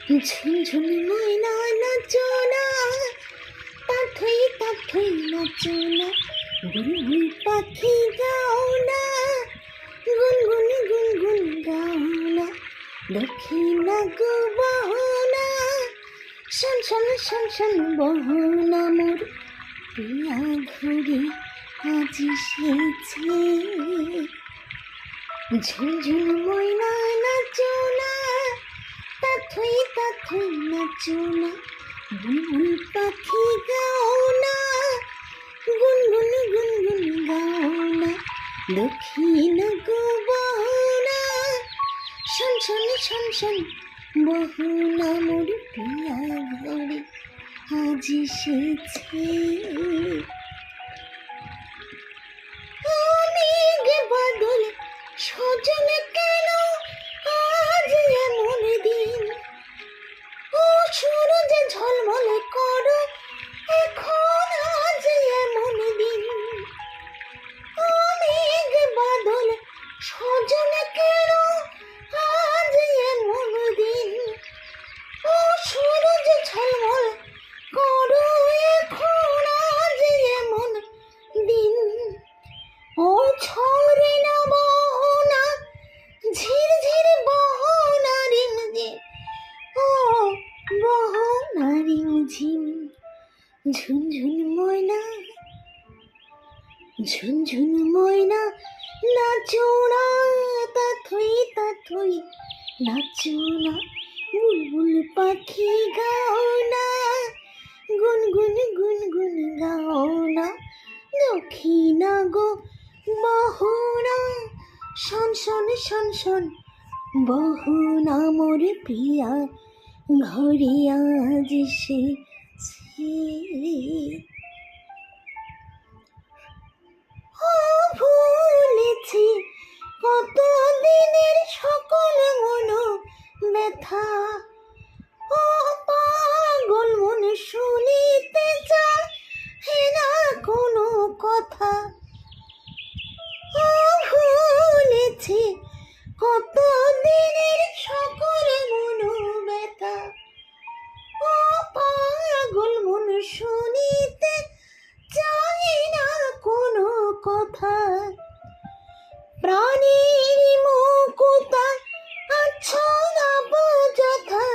ঝুনঝুনি ময়না নাচো না, তাথই তাথই নাচো না, বুলবুল পাখি গাও না, গুনগুন গুনগুন গাও না, দক্ষিণা গো বহো না, শন শন শন শন বহো না, মোর প্রিয়া ঘুড়ি আজ এসেছে। ঝুনঝুন ময়না নাচো না, তাথই তাথই নাচো না, বুলবুল পাখি গাও না, গুনগুন গুনগুন গাও না, দক্ষিণ গো বহো না, শন শন শন শন বহো না, মোর প্রিয়া ঘরে আজ এসেছে। অনেক বাদল সজনে কেন আজ এমন দিন, ও সূরজ ঝলমলে করো এখন আজ এমন দিন, অনেক বাদল সজনে কেন আজ এমন দিন, ও সূরজ ঝলমলে করো এখন আজ এমন দিন, ও ঝরে না বহো না, ঝির ঝির বহো না রিমঝিম, ও বহো না রিমঝিম। ঝুনঝুন ময়না, ঝুনঝুন ময়না নাচো না, তাথই তাথই নাচো না, বুলবুল পাখি গাও না, গুনগুন গুনগুন গাও না, দক্ষিণা গো বহো না, শন শন শন শন বহো না, মোর প্রিয়া ঘরে আজ এসেছে। ও ভুলেছি কত দিনের সকল মন ব্যথা, ও পাগল মন শুনিতে চাহে না কোনো কথা, ও ভুলেছি কত দিনের সকল মন ব্যথা, ও পাগল মন শুনিতে চাহে না কোনো কথা, প্রাণীর মুকুতা আচ্ছাদাবো যথা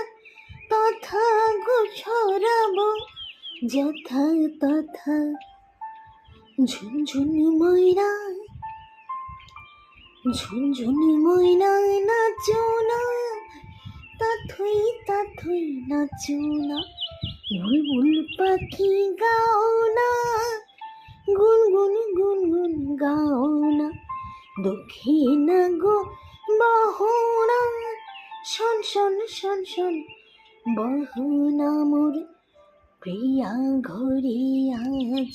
তথা গো ছড়াবো যথা তথা। ঝুনঝুন ময়না, ঝুনঝুন ময়না নাচো না, তাথই তাথই নাচো না, বুলবুল পাখি গাও না, গুনগুন গুনগুন গাও না, দক্ষিণা গো বহো না, শন শন শন শন বহো না, মোর প্রিয়া ঘরে আজ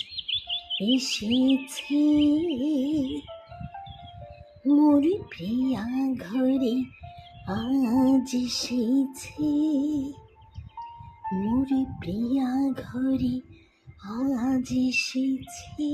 এসেছে, মোর প্রিয়া ঘরে আজ এসেছে, মোর প্রিয়া ঘরে আজ এসেছে।